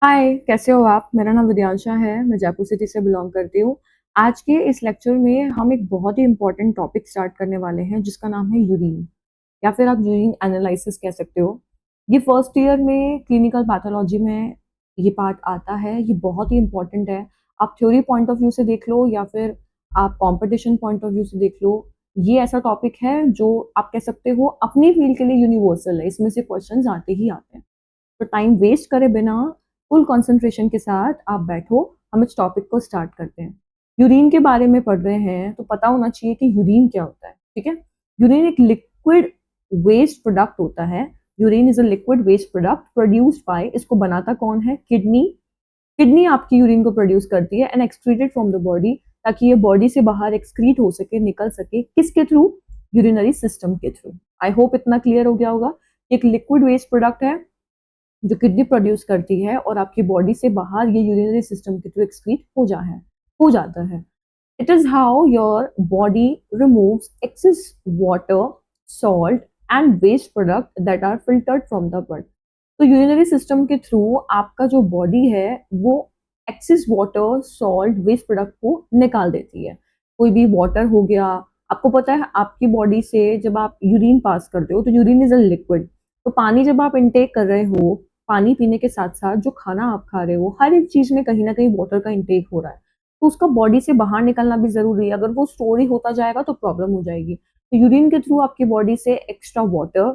हाय, कैसे हो आप? मेरा नाम विद्यांशा है, मैं जयपुर सिटी से बिलॉन्ग करती हूँ। आज के इस लेक्चर में हम एक बहुत ही इम्पोर्टेंट टॉपिक स्टार्ट करने वाले हैं जिसका नाम है यूरिन या फिर आप यूरिन एनालिसिस कह सकते हो। ये फर्स्ट ईयर में क्लिनिकल पैथोलॉजी में ये पार्ट आता है, ये बहुत ही इम्पोर्टेंट है। आप थ्योरी पॉइंट ऑफ व्यू से देख लो या फिर आप कॉम्पिटिशन पॉइंट ऑफ व्यू से देख लो, ये ऐसा टॉपिक है जो आप कह सकते हो अपनी फील्ड के लिए यूनिवर्सल है, इसमें से क्वेश्चंस आते ही आते हैं। तो टाइम वेस्ट करे बिना फुल कंसंट्रेशन के साथ आप बैठो, हम इस टॉपिक को स्टार्ट करते हैं। यूरिन के बारे में पढ़ रहे हैं तो पता होना चाहिए कि यूरिन क्या होता है, ठीक है? यूरिन एक लिक्विड वेस्ट प्रोडक्ट होता है। Urine is a liquid waste product produced by, इसको बनाता कौन है? किडनी। किडनी आपकी यूरिन को प्रोड्यूस करती है and excreted from the body, ताकि ये बॉडी से बाहर एक्सक्रीट हो सके, निकल सके। किसके थ्रू? यूरिनरी सिस्टम के थ्रू। आई होप इतना क्लियर हो गया होगा। एक लिक्विड वेस्ट प्रोडक्ट है जो किडनी प्रोड्यूस करती है और आपकी बॉडी से बाहर ये यूरिनरी सिस्टम के थ्रू एक्सक्रीट हो जाता है। It is how your body removes excess water, salt and waste product that are filtered from the blood. तो यूरिनरी सिस्टम के थ्रू आपका जो बॉडी है वो excess water, salt, waste product को निकाल देती है। कोई भी वाटर हो गया, आपको पता है आपकी बॉडी से जब आप यूरिन पास करते हो तो यूरिन इज अ लिक्विड। तो पानी जब आप इनटेक कर रहे हो, पानी पीने के साथ साथ जो खाना आप खा रहे हो, हर एक चीज में कहीं ना कहीं वाटर का इंटेक हो रहा है, तो उसका बॉडी से बाहर निकलना भी जरूरी है। अगर वो स्टोर ही होता जाएगा तो प्रॉब्लम हो जाएगी। तो यूरिन के थ्रू आपकी बॉडी से एक्स्ट्रा वाटर,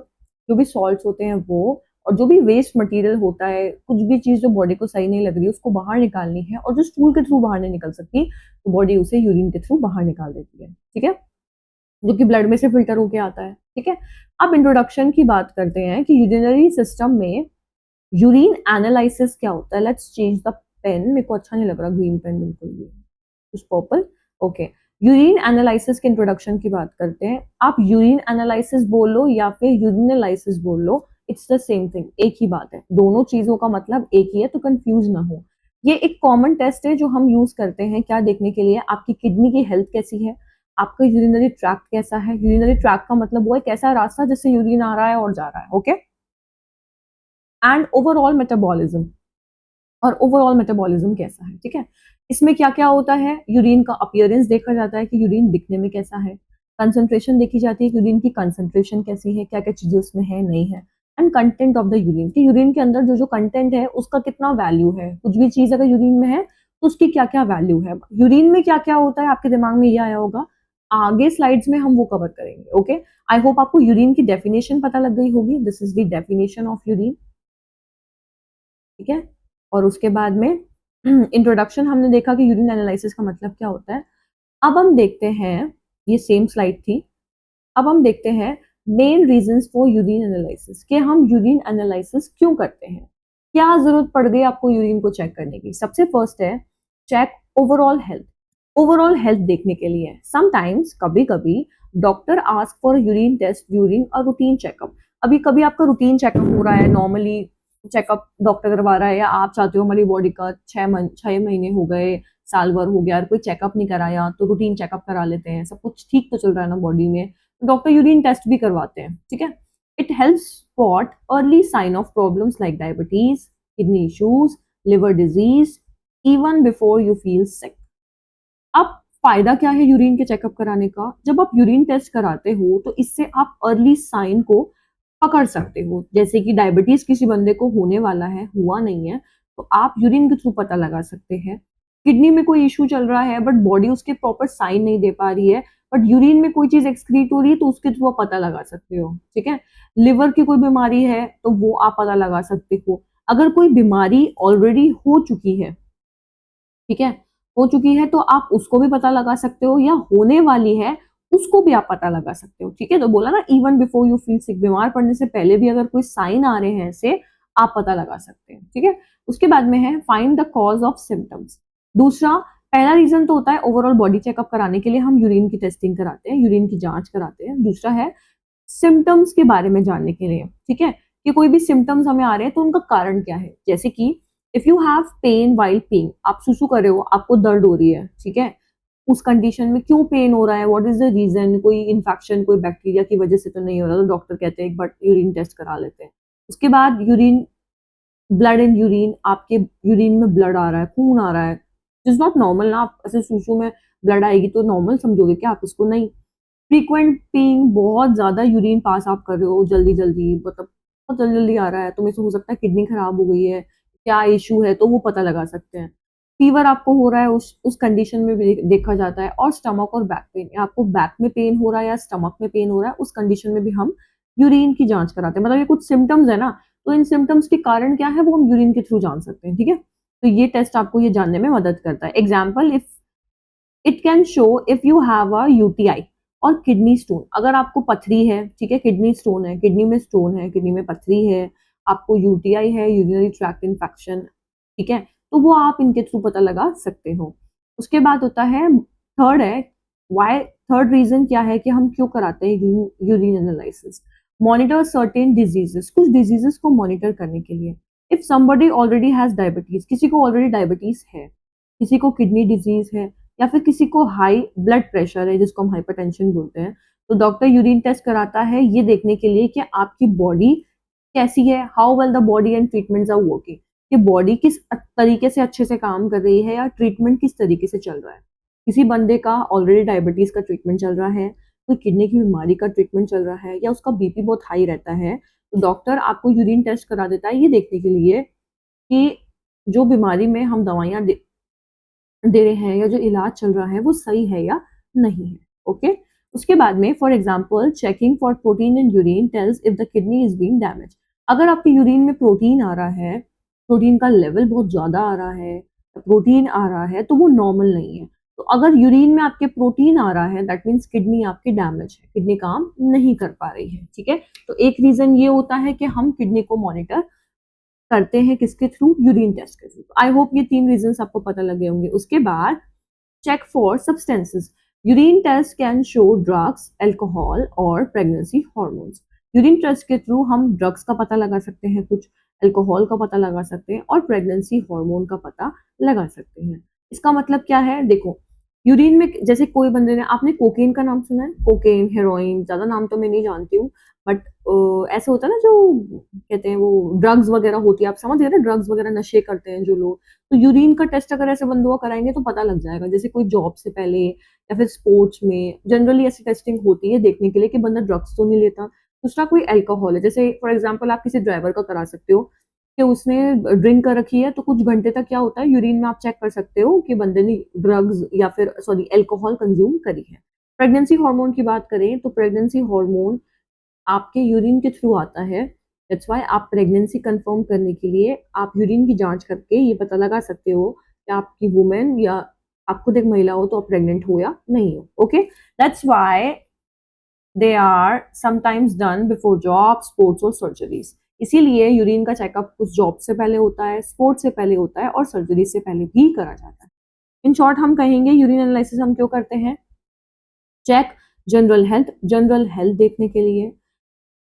जो भी सॉल्ट्स होते हैं वो, और जो भी वेस्ट मटेरियल होता है, कुछ भी चीज जो बॉडी को सही नहीं लग रही है उसको बाहर निकालनी है, और जो स्टूल के थ्रू बाहर नहीं निकल सकती तो बॉडी उसे यूरिन के थ्रू बाहर निकाल देती है, ठीक है? जो कि ब्लड में से फिल्टर होके आता है, ठीक है? अब इंट्रोडक्शन की बात करते हैं कि यूरिनरी सिस्टम में यूरिन एनालिसिस क्या होता है। लेट्स चेंज द पेन, मेरे को अच्छा नहीं लग रहा ग्रीन पेन, बिल्कुल भी कुछ पर्पल। ओके, यूरिन एनालिसिस के इंट्रोडक्शन की बात करते हैं। आप यूरिन एनालिसिस बोल लो या फिर यूरिनलाइसिस बोल लो, इट्स द सेम थिंग, एक ही बात है। दोनों चीजों का मतलब एक ही है, तो कंफ्यूज ना हो। ये एक कॉमन टेस्ट है जो हम यूज करते हैं क्या देखने के लिए? आपकी किडनी की हेल्थ कैसी है, आपका यूरिनरी ट्रैक्ट कैसा है। यूरिनरी ट्रैक्ट का मतलब वो है कैसा रास्ता जिससे यूरिन आ रहा है और जा रहा है, ओके? एंड ओवरऑल मेटाबॉलिज्म, और ओवरऑल मेटाबॉलिज्म कैसा है, ठीक है? इसमें क्या क्या होता है? यूरिन का अपीयरेंस देखा जाता है कि यूरिन दिखने में कैसा है। कंसंट्रेशन देखी जाती है कि यूरिन की कंसंट्रेशन कैसी है, क्या क्या चीजें उसमें है, नहीं है। And content of the urine, कि यूरिन के अंदर जो जो कंटेंट है उसका कितना वैल्यू है। कुछ भी चीज अगर यूरिन में है तो उसकी क्या क्या वैल्यू है। यूरिन में क्या क्या होता है आपके दिमाग में ये आया होगा, आगे स्लाइड्स में हम वो कवर करेंगे, ओके? आई होप आपको यूरिन की डेफिनेशन पता लग गई होगी। This is the definition of urine, ठीक है? और उसके बाद में इंट्रोडक्शन हमने देखा कि यूरिन एनालिसिस का मतलब क्या होता है। अब हम देखते हैं, ये सेम स्लाइड थी। अब हम देखते हैं main reasons for urine analysis, कि हम यूरिन एनालिसिस क्यों करते हैं, क्या जरूरत पड़ गई आपको यूरिन को चेक करने की। सबसे फर्स्ट है check overall health. Overall health देखने के लिए समटाइम्स, कभी कभी doctor ask for urine test during a routine checkup. अभी कभी आपका रूटीन चेकअप हो रहा है, नॉर्मली चेकअप डॉक्टर करवा रहा है, या आप चाहते हो हमारी बॉडी का 6 महीने हो गए, साल भर हो गया और कोई चेकअप नहीं कराया, तो रूटीन चेकअप करा लेते हैं, सब कुछ ठीक तो चल रहा है ना बॉडी में, तो डॉक्टर यूरिन टेस्ट भी करवाते हैं, ठीक है? It helps spot early sign of problems like diabetes, kidney issues, liver disease, even before you feel sick. अब फायदा क्या है यूरिन के चेकअप कराने का? जब आप यूरिन टेस्ट कराते हो तो इससे आप अर्ली साइन को पकड़ सकते हो। जैसे कि डायबिटीज किसी बंदे को होने वाला है, हुआ नहीं है, तो आप यूरिन के थ्रू पता लगा सकते हैं। किडनी में कोई इश्यू चल रहा है बट बॉडी उसके प्रॉपर साइन नहीं दे पा रही है, बट यूरिन में कोई चीज एक्सक्रीट हो रही है तो उसके थ्रू आप पता लगा सकते हो, ठीक है? लिवर की कोई बीमारी है तो वो आप पता लगा सकते हो। अगर कोई बीमारी ऑलरेडी हो चुकी है, ठीक है, हो चुकी है, तो आप उसको भी पता लगा सकते हो, या होने वाली है उसको भी आप पता लगा सकते हो, ठीक है? तो बोला ना इवन बिफोर यू फील सिक, बीमार पड़ने से पहले भी अगर कोई साइन आ रहे हैं ऐसे, आप पता लगा सकते हैं, ठीक है? उसके बाद में है find the cause of symptoms. दूसरा, पहला रीजन तो होता है ओवरऑल बॉडी चेकअप कराने के लिए हम यूरिन की टेस्टिंग कराते हैं, यूरिन की जांच कराते हैं। दूसरा है सिम्टम्स के बारे में जानने के लिए, ठीक है, कि कोई भी सिम्टम्स हमें आ रहे हैं तो उनका कारण क्या है। जैसे कि if you have pain while peeing, आप सुसु कर रहे हो, आपको दर्द हो रही है, ठीक है, उस कंडीशन में क्यों पेन हो रहा है, व्हाट इज द रीजन, कोई इन्फेक्शन, कोई बैक्टीरिया की वजह से तो नहीं हो रहा, तो डॉक्टर कहते हैं एक बार यूरिन टेस्ट करा लेते हैं। उसके बाद यूरिन ब्लड इन यूरिन, आपके यूरिन में ब्लड आ रहा है, खून आ रहा है, इज नॉट नॉर्मल ना। आप ऐसे सूसू में ब्लड आएगी तो नॉर्मल समझोगे क्या आप इसको? नहीं। फ्रीक्वेंट पीइंग, बहुत ज्यादा यूरिन पास आप कर रहे हो जल्दी जल्दी, मतलब बहुत जल्दी जल्दी आ रहा है, तो में से हो सकता है किडनी खराब हो गई है, क्या इशू है, तो वो पता लगा सकते हैं। फीवर आपको हो रहा है, उस कंडीशन में भी देखा जाता है। और स्टमक और बैक पेन, आपको बैक में पेन हो रहा है या स्टमक में पेन हो रहा है, उस कंडीशन में भी हम यूरिन की जांच कराते हैं। मतलब ये कुछ सिम्टम्स है ना, तो इन सिम्टम्स के कारण क्या है वो हम यूरिन के थ्रू जान सकते हैं, ठीक है। तो ये टेस्ट आपको ये जानने में मदद करता है। Example, if it can show if you have a UTI और किडनी स्टोन। अगर आपको पथरी है, ठीक है, किडनी स्टोन है, किडनी में स्टोन है, किडनी में पथरी है, आपको यूटीआई है, यूरिनरी ट्रैक्ट इन्फेक्शन, ठीक है, तो वो आप इनके थ्रू पता लगा सकते हो। उसके बाद होता है, थर्ड है, वाई, थर्ड रीजन क्या है कि हम क्यों कराते हैं urine analysis? Monitor certain diseases, कुछ डिजीजेस को मॉनिटर करने के लिए। If somebody already has diabetes, किसी को ऑलरेडी डायबिटीज है, किसी को किडनी डिजीज है, या फिर किसी को हाई ब्लड प्रेशर है जिसको हम हाइपरटेंशन बोलते हैं, तो डॉक्टर यूरिन टेस्ट कराता है ये देखने के लिए कि आपकी बॉडी कैसी है, how well the body and treatments are working, कि बॉडी किस तरीके से अच्छे से काम कर रही है या ट्रीटमेंट किस तरीके से चल रहा है। किसी बंदे का ऑलरेडी डायबिटीज का ट्रीटमेंट चल रहा है, कोई किडनी की बीमारी का ट्रीटमेंट चल रहा है, या उसका बीपी बहुत हाई रहता है, तो डॉक्टर आपको यूरिन टेस्ट करा देता है ये देखने के लिए कि जो बीमारी में हम दवाइयां दे रहे हैं या जो इलाज चल रहा है वो सही है या नहीं है। ओके। उसके बाद में for example, checking for protein in urine tells if the kidney is being damage. अगर आपके यूरिन में प्रोटीन आ रहा है, प्रोटीन का लेवल बहुत ज्यादा आ रहा है, प्रोटीन आ रहा है, तो वो नॉर्मल नहीं है। तो अगर यूरिन में आपके प्रोटीन आ रहा है, दैट मीन्स किडनी आपकी डैमेज है, किडनी काम नहीं कर पा रही है, ठीक है। तो एक रीजन ये होता है कि हम किडनी को मॉनिटर करते हैं किसके थ्रू? यूरिन टेस्ट के थ्रू। आई होप ये तीन रीजन आपको पता लगे होंगे। उसके बाद, check for substances. Urine test can show drugs, alcohol और प्रेगनेंसी हॉर्मोन्स। यूरिन टेस्ट के थ्रू हम ड्रग्स का पता लगा सकते हैं, कुछ अल्कोहल का पता लगा सकते हैं, और प्रेगनेंसी हार्मोन का पता लगा सकते हैं। इसका मतलब क्या है? देखो, यूरिन में जैसे कोई बंदे ने, आपने कोकेन का नाम सुना है? कोकेन, हेरोइन, ज्यादा नाम तो मैं नहीं जानती हूँ, बट ऐसे होता है ना, जो कहते हैं वो ड्रग्स वगैरह होती है, आप समझ गए ना, ड्रग्स वगैरह नशे करते हैं जो लोग, तो यूरिन का टेस्ट अगर ऐसे बंदों का कराएंगे तो पता लग जाएगा। जैसे कोई जॉब से पहले या फिर स्पोर्ट्स में जनरली ऐसी टेस्टिंग होती है देखने के लिए कि बंदा ड्रग्स तो नहीं लेता। दूसरा, कोई अल्कोहल है, जैसे फॉर एग्जांपल आप किसी ड्राइवर का करा सकते हो कि उसने ड्रिंक कर रखी है, तो कुछ घंटे तक क्या होता है, यूरिन में आप चेक कर सकते हो कि बंदे ने ड्रग्स या फिर सॉरी अल्कोहल कंज्यूम करी है। प्रेगनेंसी हार्मोन की बात करें तो प्रेगनेंसी हार्मोन आपके यूरिन के थ्रू आता है। दैट्स व्हाई आप प्रेगनेंसी कंफर्म करने के लिए आप यूरिन की जांच करके ये पता लगा सकते हो कि आपकी वुमेन या आप खुद एक महिला हो तो आप प्रेग्नेंट हो या नहीं हो। Okay, that's why they are sometimes done before job, sports और सर्जरीज। इसीलिए यूरिन का चेकअप कुछ जॉब से पहले होता है, स्पोर्ट्स से पहले होता है, और सर्जरी से पहले भी करा जाता है। इन शॉर्ट हम कहेंगे यूरिन एनालिसिस हम क्यों करते हैं? चेक जनरल हेल्थ देखने के लिए।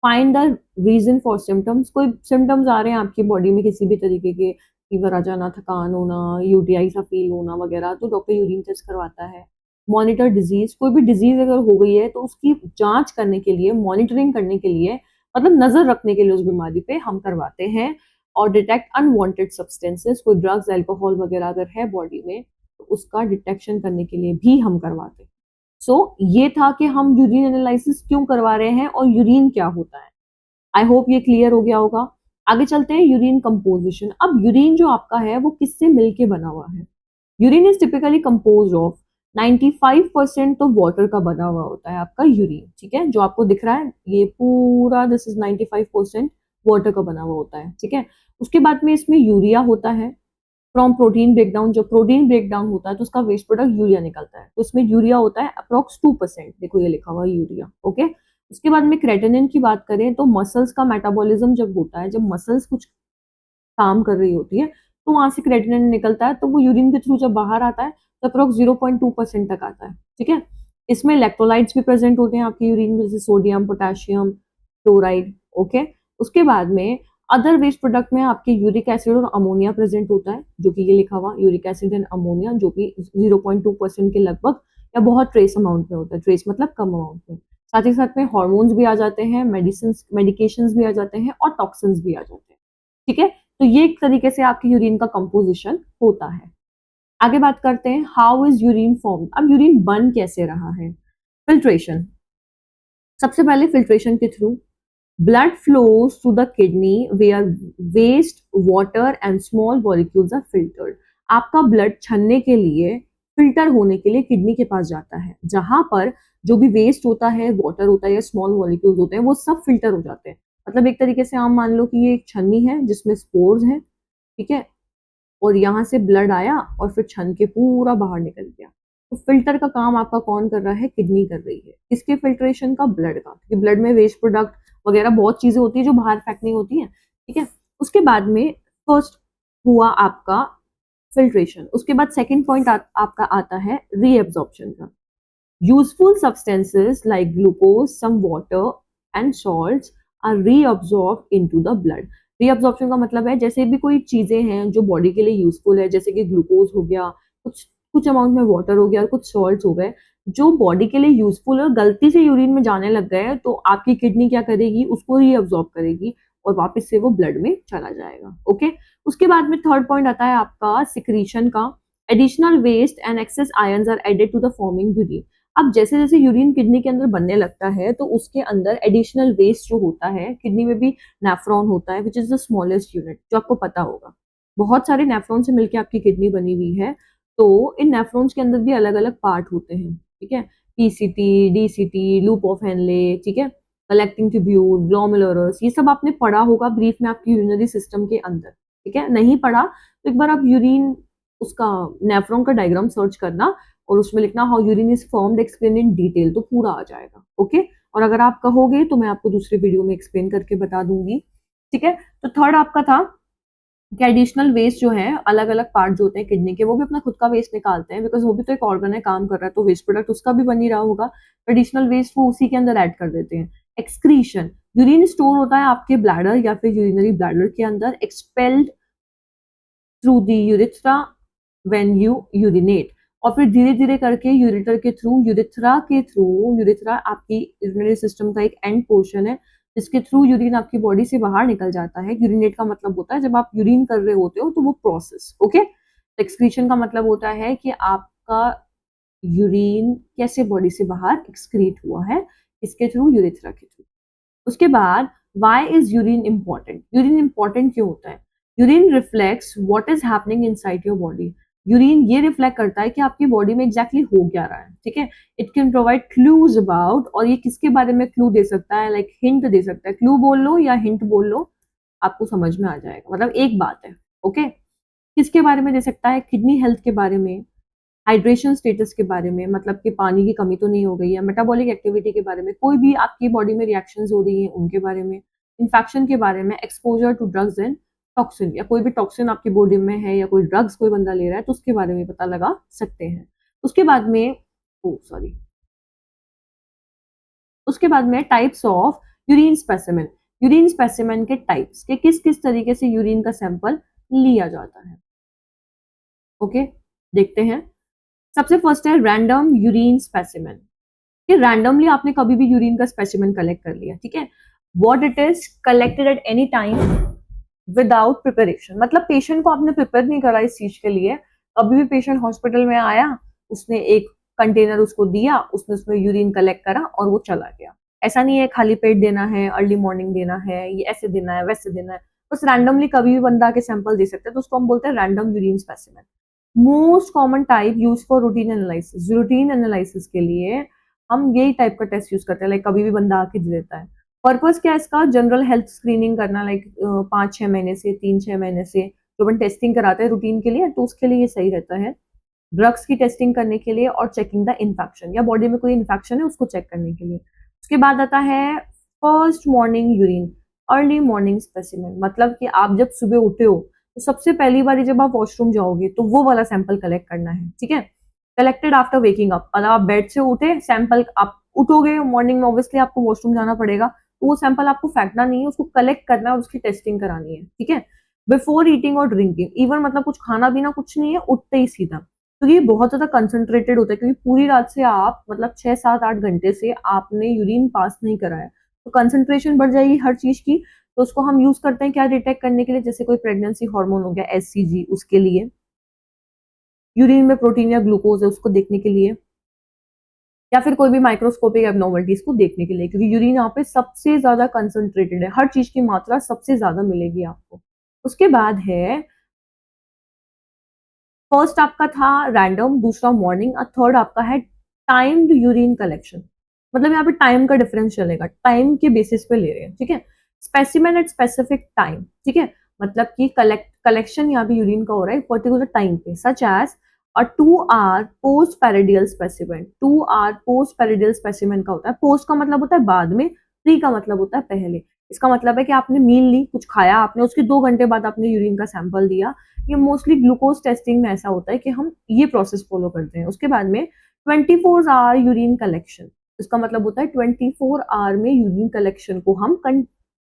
Find the reason for symptoms, कोई सिम्टम्स आ रहे हैं आपकी बॉडी में किसी भी तरीके के, फीवर आ जाना, थकान होना, यूटीआई सा फील होना वगैरह, तो डॉक्टर यूरिन टेस्ट करवाता है। मॉनिटर डिजीज, कोई भी डिजीज अगर हो गई है तो उसकी जांच करने के लिए, मॉनिटरिंग करने के लिए, मतलब नजर रखने के लिए उस बीमारी पे हम करवाते हैं। और डिटेक्ट अनवांटेड सब्सटेंसेस, कोई ड्रग्स, अल्कोहल वगैरह अगर है बॉडी में तो उसका डिटेक्शन करने के लिए भी हम करवाते हैं। सो ये था कि हम यूरिन एनालिसिस क्यों करवा रहे हैं और यूरिन क्या होता है। आई होप ये क्लियर हो गया होगा। आगे चलते हैं, यूरिन कंपोजिशन। अब यूरिन जो आपका है वो किससे मिलके बना हुआ है? Urine is typically compose of 95% तो वाटर का बना हुआ होता है आपका यूरिन, ठीक है, जो आपको दिख रहा है ये पूरा, दिस इज 95% वाटर का बना हुआ होता है, ठीक है। उसके बाद में इसमें यूरिया होता है फ्रॉम प्रोटीन ब्रेकडाउन। जब प्रोटीन ब्रेकडाउन होता है तो उसका वेस्ट प्रोडक्ट यूरिया निकलता है, तो इसमें यूरिया होता है अप्रोक्स 2%, देखो ये लिखा हुआ है यूरिया, ओके। उसके बाद में क्रेटिनिन की बात करें तो मसल्स का मेटाबॉलिज्म जब होता है, जब मसल्स कुछ काम कर रही होती है तो वहां से क्रेटिनिन निकलता है, तो वो यूरिन के थ्रू जब बाहर आता है तो अप्रोक्स 0.2% तक आता है, ठीक है। इसमें इलेक्ट्रोलाइट्स भी प्रेजेंट होते हैं आपकी यूरिन में, जैसे सोडियम, पोटेशियम, क्लोराइड, ओके। उसके बाद में अदर वेस्ट प्रोडक्ट में आपके यूरिक एसिड और अमोनिया प्रेजेंट होता है, जो कि ये लिखा हुआ यूरिक एसिड एंड अमोनिया, जो कि 0.2% के लगभग या बहुत ट्रेस अमाउंट में होता है, ट्रेस मतलब कम अमाउंट में। साथ ही साथ में हॉर्मोन्स भी आ जाते हैं, मेडिसिन मेडिकेशंस भी आ जाते हैं, और टॉक्सिन्स भी आ जाते हैं, ठीक है। तो ये एक तरीके से आपकी यूरिन का कंपोजिशन होता है। आगे बात करते हैं हाउ इज यूरिन फॉर्म। अब यूरिन बन कैसे रहा है? फिल्ट्रेशन। सबसे पहले फिल्ट्रेशन के through blood flows to the kidney where waste water and small molecules are filtered। आपका ब्लड छनने के लिए, फिल्टर होने के लिए किडनी के पास जाता है, जहां पर जो भी वेस्ट होता है, वाटर होता है या स्मॉल मॉलिक्यूल्स होते हैं, वो सब फिल्टर हो जाते हैं। मतलब एक तरीके से आप मान लो कि ये एक छन्नी है जिसमें स्पोर्स हैं, ठीक है, और यहाँ से ब्लड आया और फिर छन के पूरा बाहर निकल गया। तो फिल्टर का काम आपका कौन कर रहा है? किडनी कर रही है। किसके फिल्ट्रेशन का? ब्लड का, क्योंकि ब्लड में वेस्ट प्रोडक्ट वगैरह बहुत चीजें होती है जो बाहर फेंकनी होती है, ठीक है। उसके बाद में फर्स्ट हुआ आपका फिल्ट्रेशन, उसके बाद सेकेंड पॉइंट आपका आता है रीएब्जॉर्प्शन का। Useful substances like glucose, some water and salts are reabsorb into the blood. Reabsorption का मतलब है जैसे भी कोई चीजें हैं जो बॉडी के लिए यूजफुल है, जैसे कि ग्लूकोज हो गया, कुछ कुछ अमाउंट में वाटर हो गया और कुछ सॉल्ट्स हो गए, जो बॉडी के लिए यूजफुल है और गलती से यूरिन में जाने लग गए, तो आपकी किडनी क्या करेगी? उसको रीअब्सॉर्ब करेगी और वापस से वो ब्लड में चला जाएगा। ओके। उसके बाद में थर्ड पॉइंट आता है आपका सिक्रीशन का। Additional waste and excess ions are added to the forming urine. अब जैसे जैसे यूरिन किडनी के अंदर बनने लगता है तो उसके अंदर एडिशनल वेस्ट जो होता है, किडनी में भी नेफ्रॉन होता है which is the smallest unit, जो आपको पता होगा। बहुत सारे नेफ्रॉन से मिलकर आपकी किडनी बनी हुई है, तो इन नेफ्रॉन्स के अंदर भी अलग अलग पार्ट होते हैं, ठीक है। PCT, DCT, loop of Henle, ठीक है, कलेक्टिंग ट्यूब्यूल, ग्लोमेरुलस, ये सब आपने पढ़ा होगा ब्रीफ में आपकी यूरिनरी सिस्टम के अंदर, ठीक है। नहीं पढ़ा तो एक बार आप यूरिन उसका नेफ्रॉन का डायग्राम सर्च करना और उसमें लिखना how urine is formed explain in detail, तो पूरा आ जाएगा। ओके। और अगर आप कहोगे तो मैं आपको दूसरे वीडियो में एक्सप्लेन करके बता दूंगी, ठीक है। तो थर्ड आपका था कि एडिशनल वेस्ट जो है, अलग अलग पार्ट जो होते हैं किडनी के, वो भी अपना खुद का वेस्ट निकालते हैं, बिकॉज वो भी तो एक ऑर्गन है, काम कर रहा है, तो वेस्ट प्रोडक्ट उसका भी बन ही रहा होगा। एडिशनल वेस्ट वो उसी के अंदर ऐड कर देते हैं। एक्सक्रीशन। यूरिन स्टोर होता है आपके ब्लैडर या फिर यूरिनरी ब्लैडर के अंदर, expelled through the urethra when you urinate, और फिर धीरे धीरे करके यूरिटर के थ्रू, यूरिथ्रा आपकी यूरिनरी सिस्टम का एक एंड पोर्शन है जिसके थ्रू यूरिन आपकी बॉडी से बाहर निकल जाता है। यूरिनेट का मतलब होता है जब आप यूरिन कर रहे होते हो तो वो प्रोसेस, ओके। एक्सक्रीशन का मतलब होता है कि आपका यूरिन कैसे बॉडी से बाहर एक्सक्रीट हुआ है, इसके थ्रू, यूरिथ्रा के थ्रू। उसके बाद why is urine important. Urine important क्यों होता है? Urine reflects what is happening inside your body. Urine ये रिफ्लेक्ट करता है कि आपकी बॉडी में एग्जैक्टली हो क्या रहा है, ठीक है। It can provide clues about, और ये किसके बारे में क्लू दे सकता है? लाइक हिंट दे सकता है। क्लू बोल लो या हिंट बोल लो, आपको समझ में आ जाएगा, मतलब एक बात है, ओके। किसके बारे में दे सकता है? किडनी हेल्थ के बारे में, हाइड्रेशन स्टेटस के बारे में, मतलब कि पानी की कमी तो नहीं हो गई है, मेटाबॉलिक एक्टिविटी के बारे में, कोई भी आपकी बॉडी में रिएक्शंस हो रही हैं उनके बारे में, इन्फेक्शन के बारे में, exposure to drugs and toxin, या कोई भी टॉक्सिन आपकी बॉडी में है या कोई ड्रग्स कोई बंदा ले रहा है तो उसके बारे में पता लगा सकते हैं। उसके बाद में उसके बाद में types of urine specimen. Urine specimen के टाइप्स के किस किस तरीके से यूरिन का सैंपल लिया जाता है, ओके, देखते हैं। सबसे फर्स्ट है रैंडम यूरिन स्पेसिमेन, कि रैंडमली आपने कभी भी यूरिन का स्पेसिमेन कलेक्ट कर लिया, ठीक है। What it is collected at any time without preparation, मतलब पेशेंट को आपने प्रिपेयर नहीं करा इस चीज के लिए। कभी भी पेशेंट हॉस्पिटल में आया, उसने एक कंटेनर उसको दिया, उसने उसमें यूरिन कलेक्ट करा और वो चला गया। ऐसा नहीं है खाली पेट देना है, अर्ली मॉर्निंग देना है, ये ऐसे देना है, वैसे देना है, बस रैंडमली कभी भी बंदा के सैंपल दे सकते हैं, तो उसको हम बोलते हैं random urine specimen. Most common type use for routine analysis. Routine analysis के लिए हम यही टाइप का टेस्ट यूज करते हैं, लाइक कभी भी बंदा आके दे देता है। पर्पस क्या है इसका? जनरल हेल्थ स्क्रीनिंग करना, लाइक 5-6 महीने से, 3-6 महीने से जो अपन टेस्टिंग कराते हैं रूटीन के लिए, तो उसके लिए ये सही रहता है। ड्रग्स की टेस्टिंग करने के लिए और चेकिंग द इन्फेक्शन, या बॉडी में कोई इन्फेक्शन है उसको चेक करने के लिए। उसके बाद आता है first morning urine, early morning specimen, मतलब कि आप जब सुबह उठे हो तो सबसे पहली बार जब आप वॉशरूम जाओगे तो वो वाला सैंपल कलेक्ट करना है, ठीक है। कलेक्टेड आफ्टर वेकिंग अप, मतलब आप बेड से उठे, सैंपल आप उठोगे मॉर्निंग में, ऑब्वियसली आपको वॉशरूम जाना पड़ेगा, तो वो सैंपल आपको फेंकना नहीं है, उसको कलेक्ट करना है और उसकी टेस्टिंग करानी है, ठीक है। बिफोर ईटिंग और ड्रिंकिंग, इवन मतलब कुछ खाना पीना कुछ नहीं है, उठते ही सीधा, तो ये बहुत ज्यादा कंसंट्रेटेड होता है क्योंकि पूरी रात से आप, मतलब 6-7-8 घंटे से आपने यूरिन पास नहीं कराया, तो कंसंट्रेशन बढ़ जाएगी हर चीज की। तो उसको हम यूज करते हैं क्या डिटेक्ट करने के लिए, जैसे कोई प्रेगनेंसी हार्मोन हो गया एचसीजी, उसके लिए यूरिन में प्रोटीन या ग्लूकोज है उसको देखने के लिए, या फिर कोई भी माइक्रोस्कोपिक एबनॉर्मलिटीज को देखने के लिए, क्योंकि यूरिन यहाँ पे सबसे ज्यादा कंसंट्रेटेड है, हर चीज की मात्रा सबसे ज्यादा मिलेगी आपको। उसके बाद है फर्स्ट आपका था रैंडम, दूसरा मॉर्निंग, और थर्ड आपका है टाइम्ड यूरिन कलेक्शन। मतलब यहाँ पे टाइम का डिफरेंस चलेगा, टाइम के बेसिस पे ले रहे हैं, ठीक है। स्पेसिमेन एट स्पेसिफिक टाइम, ठीक है, मतलब कि कलेक्शन यहाँ पे यूरिन का हो रहा है पर्टिकुलर टाइम पे, सच एज और 2 hour post prandial specimen. 2 hour post prandial specimen का होता है, पोस्ट का मतलब होता है बाद में, प्री का मतलब होता है पहले। इसका मतलब है कि आपने मील ली, कुछ खाया आपने, उसके 2 घंटे बाद आपने यूरिन का सैंपल दिया। ये मोस्टली ग्लूकोज टेस्टिंग में ऐसा होता है कि हम ये प्रोसेस फॉलो करते हैं। उसके बाद में 24 आवर यूरिन कलेक्शन, इसका मतलब होता है 24 आवर में यूरिन कलेक्शन को हम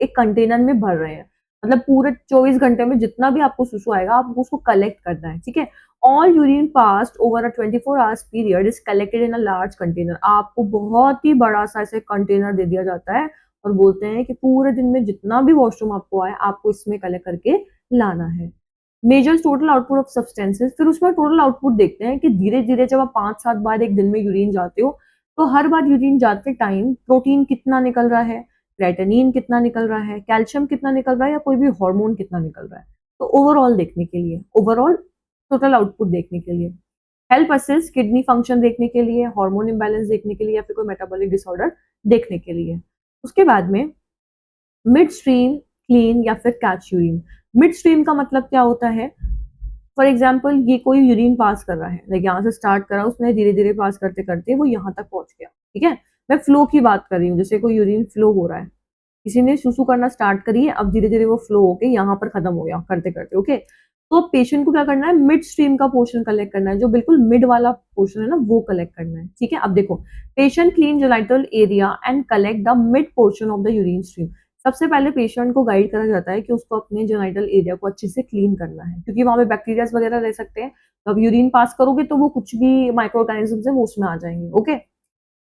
एक कंटेनर में भर रहे हैं, मतलब पूरे 24 घंटे में जितना भी आपको सुसु आएगा आपको उसको कलेक्ट करना है, ठीक है। All urine passed over a 24 hours period is collected in a large container. आपको बहुत ही बड़ा सा ऐसे कंटेनर दे दिया जाता है और बोलते हैं कि पूरे दिन में जितना भी वॉशरूम आपको आए आपको इसमें कलेक्ट करके लाना है। Measures total output of substances, फिर उसमें टोटल आउटपुट देखते हैं कि धीरे धीरे जब आप 5-7 बार एक दिन में यूरिन जाते हो तो हर बार यूरिन जाते टाइम प्रोटीन कितना निकल रहा है, क्रेटिनिन कितना निकल रहा है, कैल्शियम कितना निकल रहा है, या कोई भी हार्मोन कितना निकल रहा है। तो ओवरऑल देखने के लिए, ओवरऑल टोटल आउटपुट देखने के लिए, हेल्प असिस्ट किडनी फंक्शन देखने के लिए, हार्मोन इम्बैलेंस देखने के लिए, या फिर कोई मेटाबॉलिक डिसऑर्डर देखने के लिए। उसके बाद में मिड स्ट्रीम क्लीन या फिर कैच यूरिन। मिड स्ट्रीम का मतलब क्या होता है, फॉर एग्जाम्पल ये कोई यूरिन पास कर रहा है, लाइक यहाँ से स्टार्ट करा उसने, धीरे धीरे पास करते करते वो यहाँ तक पहुंच गया, ठीक है। मैं फ्लो की बात कर रही हूँ, जैसे कोई यूरिन फ्लो हो रहा है, किसी ने सुसु करना स्टार्ट करी है, अब धीरे धीरे वो फ्लो होके यहाँ पर खत्म हो गया करते करते, ओके। तो पेशेंट को क्या करना है, मिड स्ट्रीम का पोर्शन कलेक्ट करना है, जो बिल्कुल मिड वाला पोर्शन है ना वो कलेक्ट करना है, ठीक है। अब देखो, patient clean genital area and collect the mid portion of the urine stream. सबसे पहले पेशेंट को गाइड करा जाता है कि उसको अपने जेनाइटल एरिया को अच्छे से क्लीन करना है, क्योंकि वहां पे बैक्टीरिया वगैरह रह सकते हैं, तो अब यूरिन पास करोगे तो वो कुछ भी माइक्रो ऑर्गेनिज्म है वो उसमें आ जाएंगे, ओके।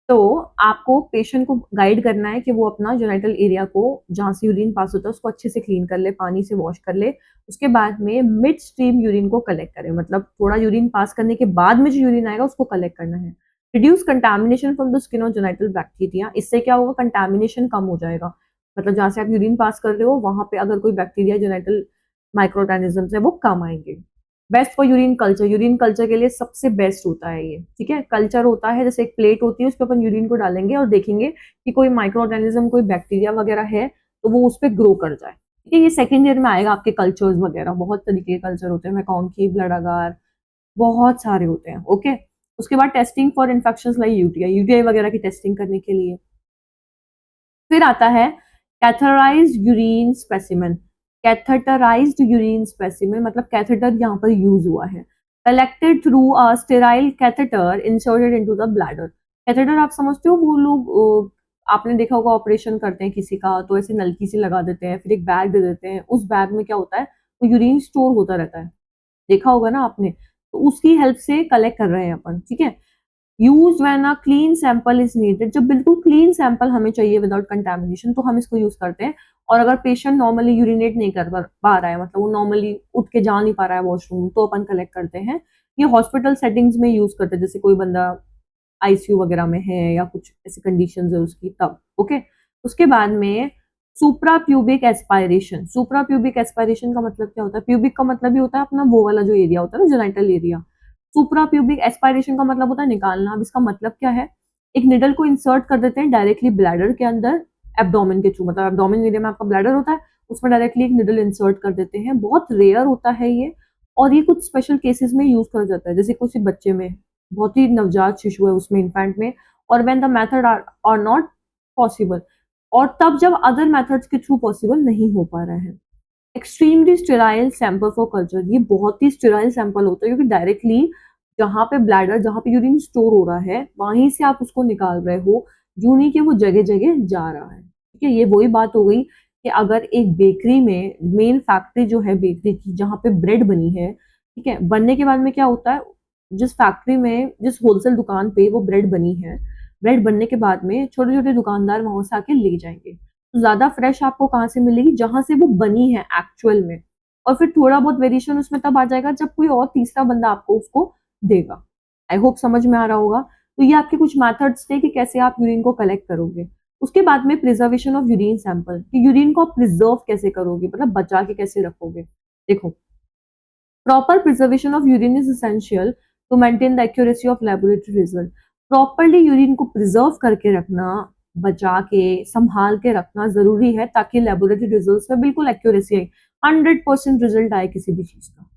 तो आपको पेशेंट को गाइड करना है कि वो अपना जेनाइटल एरिया को जहां से यूरिन पास होता है उसको अच्छे से क्लीन कर ले, पानी से वॉश कर ले। उसके बाद में मिड स्ट्रीम यूरिन को कलेक्ट करे, मतलब थोड़ा यूरिन पास करने के बाद में जो यूरिन आएगा उसको कलेक्ट करना है। Reduce contamination from the skin और जेनाइटल बैक्टीरिया, इससे क्या होगा, कंटामिनेशन कम हो जाएगा, मतलब जहां से आप यूरिन पास कर रहे हो वहां पे अगर कोई बैक्टीरिया जेनाइटल माइक्रो ऑर्गेनिज्म है वो कम आएंगे। Best for urine culture, urine culture के लिए सबसे बेस्ट होता है ये, ठीक है। कल्चर होता है जैसे एक प्लेट होती है, उस पर अपन यूरिन को डालेंगे और देखेंगे कि कोई माइक्रो ऑर्गेनिज्म, कोई बैक्टीरिया वगैरह है तो वो उस पर ग्रो कर जाए, ठीक है। ये सेकेंड ईयर में आएगा आपके कल्चर्स वगैरह, बहुत तरीके के कल्चर होते हैं, मैकॉन्की, ब्लड अगार, बहुत सारे होते हैं, ओके। उसके बाद testing for infection like UTI, UTI वगैरह की टेस्टिंग करने के लिए। फिर आता है कैथराइज्ड यूरिन स्पेसिमेन। कैथेटराइज्ड यूरिन स्पेसिमेन मतलब कैथेटर यहाँ पर यूज हुआ है, collected through a sterile catheter inserted into the bladder. Catheter आप समझते हो, वो लोग आपने देखा होगा ऑपरेशन करते हैं किसी का तो ऐसे नलकी से लगा देते हैं, फिर एक बैग दे देते हैं, उस बैग में क्या होता है, वो यूरिन स्टोर होता रहता है, देखा होगा ना आपने, तो उसकी हेल्प से कलेक्ट कर रहे हैं अपन, ठीक है। Use when a clean sample is needed, जब बिल्कुल क्लीन सैंपल हमें चाहिए विदाउट कंटेमिनेशन तो हम इसको यूज करते हैं। और अगर पेशेंट नॉर्मली यूरिनेट नहीं कर पा रहा है, मतलब वो नॉर्मली उठ के जा नहीं पा रहा है वॉशरूम, तो अपन कलेक्ट करते हैं। ये हॉस्पिटल सेटिंग्स में यूज करते हैं, जैसे कोई बंदा आईसीयू वगैरह में है या कुछ ऐसी कंडीशन है उसकी, तब, ओके। उसके बाद में सुप्रा प्यूबिक एस्पायरेशन। सुप्रा प्यूबिक एस्पायरेशन का मतलब क्या होता है, प्यूबिक का मतलब ही होता है अपना वो वाला जो एरिया होता है ना, जेनाइटल एरिया। सुप्रा प्यूबिक एस्पायरेशन का मतलब होता है निकालना। अब इसका मतलब क्या है, एक निडल को इंसर्ट कर देते हैं डायरेक्टली ब्लैडर के अंदर, एब्डोमेन के थ्रू, मतलब एब्डोमेन एरिया में आपका ब्लैडर होता है, उसमें डायरेक्टली एक निडल इंसर्ट कर देते हैं। बहुत रेयर होता है ये, और ये कुछ स्पेशल केसेस में यूज करा जाता है, जैसे किसी बच्चे में, बहुत ही नवजात शिशु है उसमें, इन्फेंट में, और when the method are not possible, और तब जब अदर मेथड्स के थ्रू पॉसिबल नहीं हो पा रहा है। Extremely sterile sample for culture, ये बहुत ही स्टेराइल सैंपल होता है क्योंकि डायरेक्टली जहां पे ब्लैडर, जहां पे यूरिन स्टोर हो रहा है वहीं से आप उसको निकाल रहे हो, यूं नहीं कि वो जगह जगह जा रहा है, ठीक है। ये वही बात हो गई कि अगर एक बेकरी में, मेन फैक्ट्री जो है बेकरी की जहाँ पे ब्रेड बनी है, ठीक है, बनने के बाद में क्या होता है, जिस फैक्ट्री में, जिस होलसेल दुकान पे वो ब्रेड बनी है, ब्रेड बनने के बाद में छोटे छोटे दुकानदार वहां से आके ले जाएंगे, तो ज्यादा फ्रेश आपको कहाँ से मिलेगी, जहां से वो बनी है एक्चुअल में। और फिर थोड़ा बहुत वेरिएशन उसमें तब आ जाएगा जब कोई और तीसरा बंदा आपको उसको देगा। आई होप समझ में आ रहा होगा। तो ये आपके कुछ मेथड्स थे कि कैसे आप यूरिन को कलेक्ट करोगे। उसके बाद में प्रिजर्वेशन ऑफ यूरिन सैंपल, कि यूरिन को आप प्रिजर्व कैसे करोगे, मतलब बचा के कैसे रखोगे। देखो, proper preservation of urine is essential to maintain the accuracy of laboratory result. Properly urine को प्रिजर्व करके रखना, बचा के संभाल के रखना जरूरी है, ताकि लेबोरेटरी रिजल्ट्स में बिल्कुल एक्यूरेसी आए, 100% रिजल्ट आए किसी भी चीज का।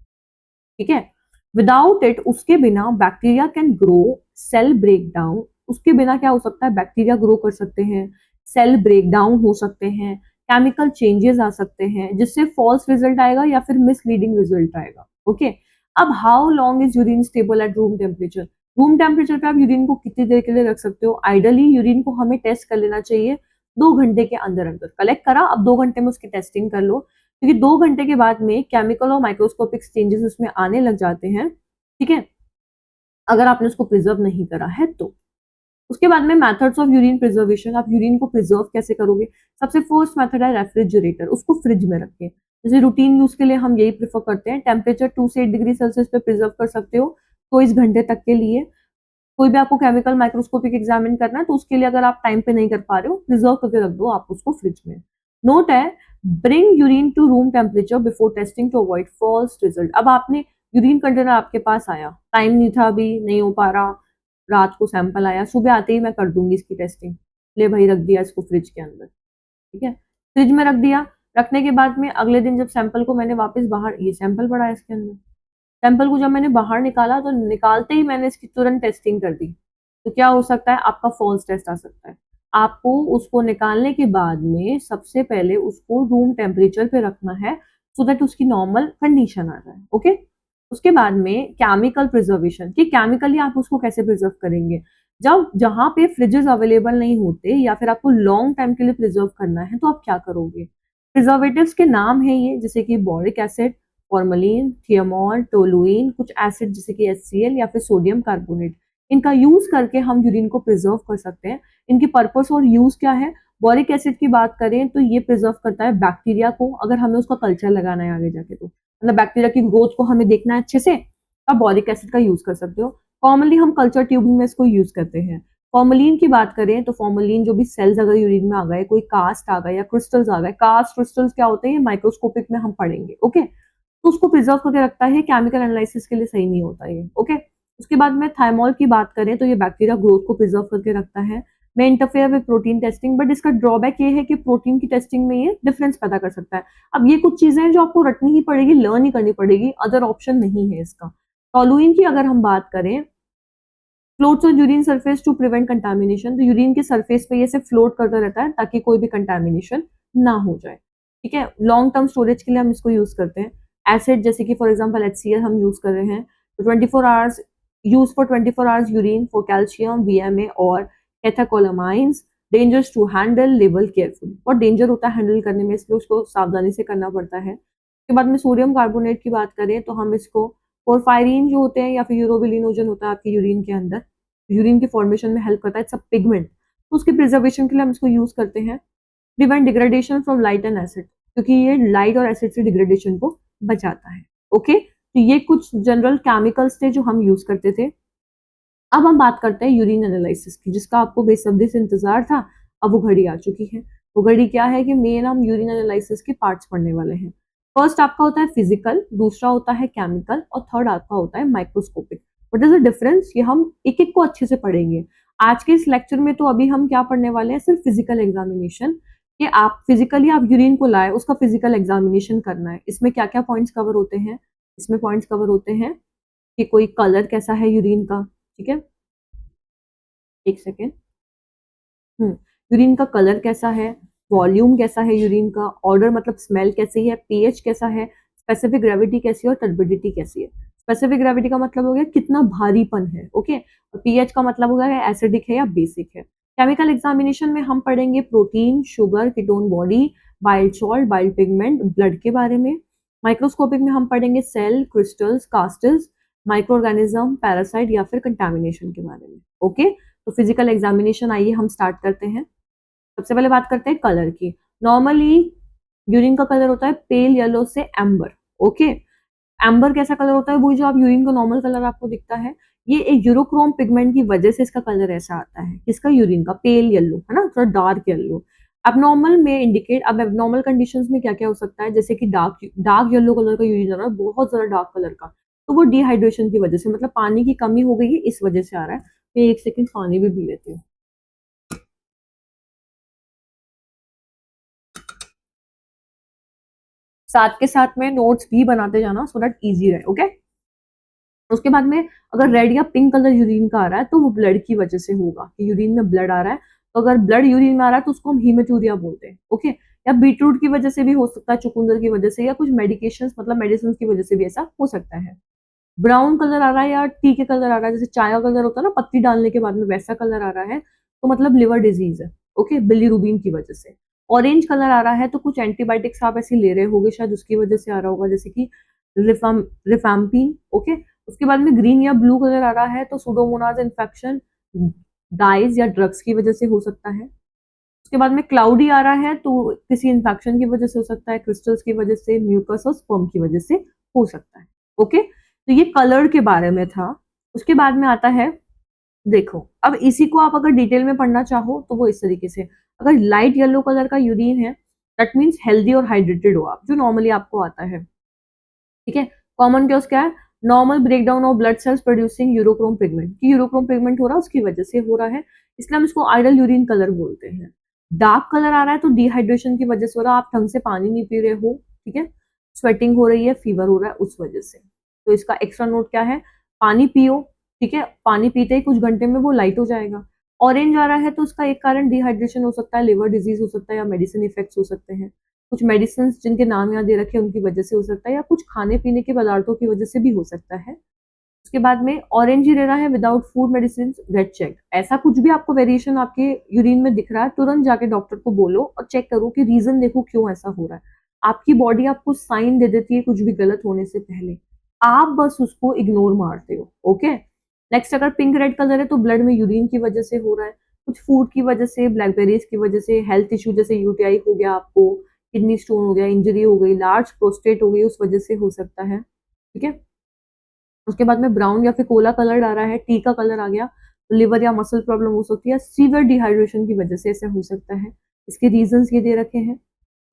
ठीक है, विदाउट इट, उसके बिना bacteria can grow, cell break down. उसके बिना क्या हो सकता है, बैक्टीरिया ग्रो कर सकते हैं, सेल ब्रेक डाउन हो सकते हैं, केमिकल चेंजेस आ सकते हैं, जिससे फॉल्स रिजल्ट आएगा या फिर मिसलीडिंग रिजल्ट आएगा। ओके, अब how long is urine stable at room temperature. Room temperature पे आप यूरिन को कितनी देर के लिए रख सकते हो। आइडली यूरिन को हमें टेस्ट कर लेना चाहिए 2 घंटे के अंदर अंदर। कलेक्ट करा, अब 2 घंटे में उसकी टेस्टिंग कर लो, क्योंकि 2 घंटे के बाद में केमिकल और माइक्रोस्कोपिक चेंजेस उसमें आने लग जाते हैं। ठीक है, अगर आपने उसको प्रिजर्व नहीं करा है तो। उसके बाद में मेथड्स ऑफ यूरिन प्रिजर्वेशन, आप यूरिन को प्रिजर्व कैसे करोगे। सबसे फर्स्ट मेथड है रेफ्रिजरेटर, उसको फ्रिज में रखें। जैसे रूटीन यूज के लिए हम यही प्रेफर करते हैं। टेम्परेचर 2 से 8 डिग्री सेल्सियस पे प्रिजर्व कर सकते हो 24 घंटे तक के लिए। कोई भी आपको केमिकल माइक्रोस्कोपिक एग्जामिन करना है तो उसके लिए अगर आप टाइम पे नहीं कर पा रहे हो, प्रिजर्व करके रख दो आप उसको फ्रिज में। नोट है, bring urine to room temperature before testing to avoid false result. अब आपने यूरिन कंटेनर आपके पास आया, टाइम नहीं था, अभी नहीं हो पा रहा, रात को सैंपल आया, सुबह आते ही मैं कर दूंगी इसकी टेस्टिंग, ले भाई रख दिया इसको फ्रिज के अंदर। ठीक है, फ्रिज में रख दिया। रखने के बाद में अगले दिन जब सैंपल को मैंने वापस बाहर, ये सैंपल पड़ा है इसके अंदर, सैंपल को जब मैंने बाहर निकाला तो निकालते ही मैंने इसकी तुरंत टेस्टिंग कर दी, तो क्या हो सकता है, आपका फॉल्स टेस्ट आ सकता है। आपको उसको निकालने के बाद में सबसे पहले उसको रूम टेम्परेचर पे रखना है, सो दैट उसकी नॉर्मल कंडीशन आ जाए। ओके, उसके बाद में केमिकल प्रिजर्वेशन, कि केमिकली आप उसको कैसे प्रिजर्व करेंगे। जब जहां पे फ्रिजेस अवेलेबल नहीं होते या फिर आपको लॉन्ग टाइम के लिए प्रिजर्व करना है, तो आप क्या करोगे। प्रिजर्वेटिव्स के नाम है ये, जैसे कि बोरिक एसिड, फॉर्मलिन, थियामोल, टोलुइन, कुछ एसिड जैसे कि HCl या फिर सोडियम कार्बोनेट। इनका यूज करके हम यूरिन को प्रिजर्व कर सकते हैं। इनकी पर्पस और यूज क्या है। बोरिक एसिड की बात करें तो ये प्रिजर्व करता है बैक्टीरिया को, अगर हमें उसका कल्चर लगाना है आगे जाके, तो मतलब बैक्टीरिया की ग्रोथ को हमें देखना है अच्छे से, आप बोरिक एसिड का यूज कर सकते हो। कॉमनली हम कल्चर ट्यूबिंग में इसको यूज करते हैं। फॉर्मलिन की बात करें तो फॉर्मलिन जो भी सेल्स अगर यूरिन में आ गए, कोई कास्ट आ गए या क्रिस्टल्स आ गए, कास्ट क्रिस्टल्स क्या होते हैं, माइक्रोस्कोपिक में हम पढ़ेंगे। ओके, तो उसको प्रिजर्व करके रखता है, केमिकल एनालिसिस के लिए सही नहीं होता ये। ओके, उसके बाद में थाइमोल की बात करें तो ये बैक्टीरिया ग्रोथ को प्रिजर्व करके रखता है। मैं interfere with protein testing, but इसका ड्रॉबैक ये है कि प्रोटीन की टेस्टिंग में ये डिफरेंस पैदा कर सकता है। अब ये कुछ चीजें हैं जो आपको रटनी ही पड़ेगी, लर्न ही करनी पड़ेगी, अदर ऑप्शन नहीं है इसका। टोलुइन की अगर हम बात करें, floats on urine surface to prevent contamination, तो यूरिन के सरफेस पे ये से फ्लोट करता रहता है ताकि कोई भी कंटामिनेशन ना हो जाए। ठीक है, लॉन्ग टर्म स्टोरेज के लिए हम इसको यूज करते हैं। एसिड जैसे कि फॉर एग्जांपल HCl हम यूज कर रहे हैं, तो 24 hours use for 24 hours urine for calcium, VMA और कैथाकोलामाइंस। डेंजर्स टू हैंडल, लेवल केयरफुली। और डेंजर होता है हैंडल करने में, इसलिए उसको सावधानी से करना पड़ता है। उसके बाद में सोडियम कार्बोनेट की बात करें तो हम इसको पोरफायरिन जो होते हैं या फिर यूरोबिलिनोजन होता है आपके यूरिन के अंदर, यूरिन के फॉर्मेशन में हेल्प करता है, इट्स अ पिगमेंट, तो उसके प्रिजर्वेशन के लिए हम इसको यूज करते हैं। Prevent degradation from light and acid, क्योंकि ये लाइट और एसिड से डिग्रेडेशन को बचाता है। ओके, तो ये कुछ जनरल केमिकल्स थे जो हम यूज करते थे। अब हम बात करते हैं यूरिन एनालिसिस की, जिसका आपको बेसब्री से इंतजार था, अब वो घड़ी आ चुकी है। वो घड़ी क्या है कि मेन हम यूरिन एनालिसिस के पार्ट्स पढ़ने वाले हैं। फर्स्ट आपका होता है फिजिकल, दूसरा होता है केमिकल और थर्ड आपका होता है microscopic. What is the difference, ये हम एक एक को अच्छे से पढ़ेंगे। आज के इस लेक्चर में तो अभी हम क्या पढ़ने वाले हैं, सिर्फ फिजिकल एग्जामिनेशन, कि आप फिजिकली आप यूरिन को लाए, उसका फिजिकल एग्जामिनेशन करना है। इसमें क्या क्या पॉइंट्स कवर होते हैं, इसमें पॉइंट्स कवर होते हैं कि कोई कलर कैसा है यूरिन का। ठीक है, एक सेकेंड। यूरिन का कलर कैसा है, वॉल्यूम कैसा है यूरिन का, ऑर्डर मतलब स्मेल कैसी है, पीएच कैसा है, स्पेसिफिक ग्रेविटी कैसी है और टर्बिडिटी कैसी है। स्पेसिफिक ग्रेविटी का मतलब हो गया कितना भारीपन है। ओके, और पीएच का मतलब हो गया एसिडिक है या बेसिक है। केमिकल एग्जामिनेशन में हम पढ़ेंगे protein, sugar, ketone body, bile salt, bile pigment, blood के बारे में। माइक्रोस्कोपिक में हम पढ़ेंगे cell, crystals, casts, micro organism, parasite या फिर कंटामिनेशन के बारे में। ओके, तो फिजिकल एग्जामिनेशन आइए हम स्टार्ट करते हैं। सबसे पहले बात करते हैं कलर की। नॉर्मली यूरिन का कलर होता है पेल येलो से एम्बर। ओके, एम्बर कैसा कलर होता है? वो जो आप यूरिन का नॉर्मल कलर आपको दिखता है, ये एक यूरोक्रोम पिगमेंट की वजह से इसका कलर ऐसा आता है। किसका? यूरिन का। पेल येलो है ना, थोड़ा डार्क येलो। एबनॉर्मल में इंडिकेट, अब एबनॉर्मल कंडीशंस में क्या क्या हो सकता है, जैसे कि डार्क डार्क येलो कलर का यूरिन आ रहा है, बहुत ज्यादा डार्क कलर का, तो वो डिहाइड्रेशन की वजह से, मतलब पानी की कमी हो गई है, इस वजह से आ रहा है। मैं एक सेकंड पानी भी पी लेती हूँ। साथ के साथ में नोट्स भी बनाते जाना सो दैट इजी रहे। ओके, उसके बाद में अगर रेड या पिंक कलर यूरिन का आ रहा है तो वो ब्लड की वजह से होगा, कि यूरिन में ब्लड आ रहा है। तो अगर ब्लड यूरिन में आ रहा है तो उसको हम हीमेटूरिया बोलते हैं। ओके, या बीटरूट की वजह से भी हो सकता है, चुकंदर की वजह से, या कुछ मेडिकेशन मतलब मेडिसिन की वजह से भी ऐसा हो सकता है। ब्राउन कलर आ रहा है या टी के कलर आ रहा है, जैसे चाय का कलर होता है ना पत्ती डालने के बाद में, वैसा कलर आ रहा है, तो मतलब लिवर डिजीज है। ओके, बिलीरुबिन की वजह से। ऑरेंज कलर आ रहा है तो कुछ एंटीबायोटिक्स आप ऐसे ले रहे होगे, शायद उसकी वजह से आ रहा होगा, जैसे कि रिफाम्पिन। ओके, उसके बाद में ग्रीन या ब्लू कलर आ रहा है तो सुडोमोनाज इन्फेक्शन, डाइज या ड्रग्स की वजह से हो सकता है। उसके बाद में क्लाउडी आ रहा है तो किसी इन्फेक्शन की वजह से हो सकता है, क्रिस्टल्स की वजह से, म्यूकस और स्पर्म की वजह से हो सकता है। ओके, तो ये कलर के बारे में था। उसके बाद में आता है, देखो अब इसी को आप अगर डिटेल में पढ़ना चाहो तो वो इस तरीके से, अगर लाइट येलो कलर का यूरिन है दैट मीन्स हेल्दी और हाइड्रेटेड हो आप, जो नॉर्मली आपको आता है। ठीक है, कॉमन केस क्या है? Normal breakdown of blood cells producing urochrome pigment, कि यूरोक्रोम पिगमेंट हो रहा है उसकी वजह से हो रहा है, इसलिए हम इसको आइडल यूरिन कलर बोलते हैं। डार्क कलर आ रहा है तो डिहाइड्रेशन की वजह से हो रहा है, आप ढंग से पानी नहीं पी रहे हो। ठीक है, स्वेटिंग हो रही है, फीवर हो रहा है उस वजह से। तो इसका एक्स्ट्रा नोट क्या है? पानी पियो। ठीक है, पानी पीते ही कुछ घंटे में वो लाइट हो जाएगा। ऑरेंज आ रहा है तो उसका एक कारण डिहाइड्रेशन हो सकता है, लिवर डिजीज हो सकता है, या मेडिसिन इफेक्ट्स हो सकते हैं, कुछ मेडिसिन जिनके नाम यहाँ दे रखे हैं उनकी वजह से हो सकता है, या कुछ खाने पीने के पदार्थों की वजह से भी हो सकता है। उसके बाद में ऑरेंज ही रहा है without food medicine, get check. ऐसा कुछ भी आपको वेरिएशन आपके यूरिन में दिख रहा है, तुरंत जाके डॉक्टर को बोलो और चेक करो कि रीजन देखो क्यों ऐसा हो रहा है। आपकी बॉडी आपको साइन दे देती है कुछ भी गलत होने से पहले, आप बस उसको इग्नोर मारते हो। ओके, नेक्स्ट, अगर पिंक रेड कलर है तो ब्लड में यूरिन की वजह से हो रहा है, कुछ फूड की वजह से, ब्लैकबेरीज की वजह से, हेल्थ इशू जैसे यूटीआई हो गया आपको, किडनी स्टोन हो गया, इंजरी हो गई, लार्ज प्रोस्टेट हो गई, उस वजह से हो सकता है। ठीक है, उसके बाद में ब्राउन या फिर कोला कलर आ रहा है, टी का कलर आ गया, तो लिवर या मसल प्रॉब्लम हो सकती है, सीवियर डिहाइड्रेशन की वजह से ऐसा हो सकता है। इसके रीजंस ये दे रखे हैं।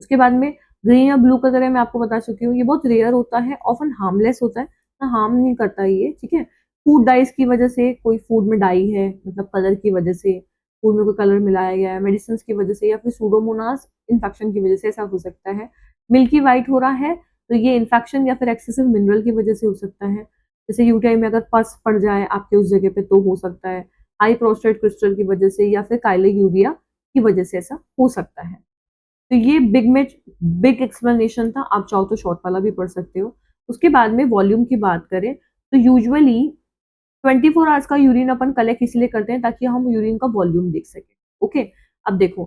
उसके बाद में ग्रीन या ब्लू कलर है, मैं आपको बता चुकी हूँ, ये बहुत रेयर होता है, ऑफन हार्मलेस होता है, ना हार्म नहीं करता ये। ठीक है, फूड डाइज की वजह से, कोई फूड में डाई है मतलब कलर की वजह से, फूड में कोई कलर मिलाया गया है, मेडिसिन की वजह से, या फिर सूडोमोनास इन्फेक्शन की वजह से ऐसा हो सकता है। मिल्की वाइट हो रहा है तो ये इन्फेक्शन या फिर एक्सेसिव मिनरल की वजह से हो सकता है, जैसे यूटीआई में अगर पस पड़ जाए आपके उस जगह पे तो हो सकता है, हाई प्रोस्टेट क्रिस्टल की वजह से, या फिर काइलेयूरिया की वजह से ऐसा हो सकता है। तो ये बिग एक्सप्लेनेशन था, आप चाहो तो शॉर्ट वाला भी पढ़ सकते हो। उसके बाद में वॉल्यूम की बात करें तो यूजुअली 24 आवर्स का यूरिन अपन कलेक्ट इसलिए करते हैं ताकि हम यूरिन का वॉल्यूम देख सकें। ओके, अब देखो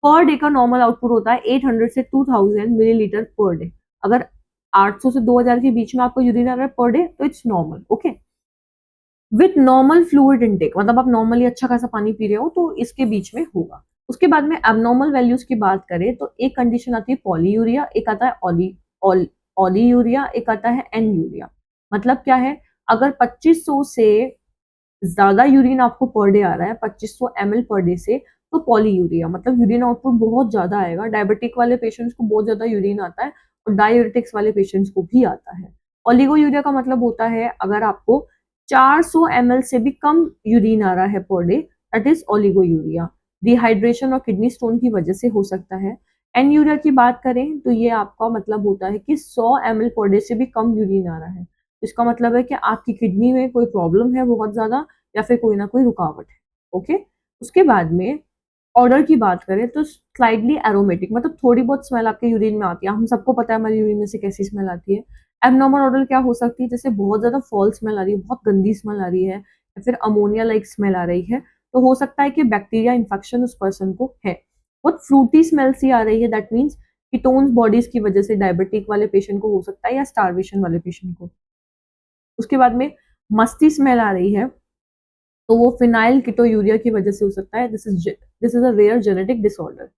पर डे का नॉर्मल आउटपुट होता है 800 से 2000 मिलीलीटर पर डे। अगर 800 से 2000 के बीच में आपको यूरिन आ रहा है पर डे तो it's normal. Okay, with normal fluid intake, मतलब आप नॉर्मली अच्छा खासा पानी पी रहे हो तो इसके बीच में होगा। उसके बाद में एबनॉर्मल वैल्यूज की बात करें तो एक कंडीशन आती है पॉलीयूरिया, एक आता है ऑलीयूरिया, एक आता है एनयूरिया। मतलब क्या है? अगर 2500 से ज्यादा यूरिन आपको पर डे आ रहा है, 2500 ml पर डे से, तो पॉलीयूरिया मतलब यूरिन आउटपुट बहुत ज्यादा आएगा। डायबिटिक वाले पेशेंट्स को बहुत ज्यादा यूरिन आता है और डायबिटिक्स वाले पेशेंट्स को भी आता है। ओलिगोयूरिया का मतलब होता है अगर आपको 400 ml से भी कम यूरिन आ रहा है per day, that is oliguria. Dehydration और किडनी स्टोन की वजह से हो सकता है। एनयूरिया की बात करें तो ये आपका मतलब होता है कि 100 ml पर डे से भी कम यूरिन आ रहा है, इसका मतलब है कि आपकी किडनी में कोई प्रॉब्लम है बहुत ज्यादा, या फिर कोई ना कोई रुकावट है। ओके, उसके बाद में ऑर्डर की बात करें तो स्लाइडली एरोमेटिक, मतलब थोड़ी बहुत स्मेल आपके यूरिन में आती है, हम सबको पता है हमारे यूरिन में से कैसी स्मेल आती है। एबनॉर्मल ऑर्डर क्या हो सकती है? जैसे बहुत ज्यादा फॉल स्मेल आ रही है, बहुत गंदी स्मेल आ रही है, या फिर अमोनिया लाइक स्मेल आ रही है, तो हो सकता है कि बैक्टीरिया इन्फेक्शन उस पर्सन को है। बहुत फ्रूटी स्मेल सी आ रही है, दैट मीन्स कीटोन्स बॉडीज की वजह से डायबिटिक वाले पेशेंट को हो सकता है, या स्टारवेशन वाले पेशेंट को। उसके बाद में मस्ती स्मेल आ रही है तो वो फिनाइल कीटोयूरिया की वजह से हो सकता है। This is a rare genetic disorder.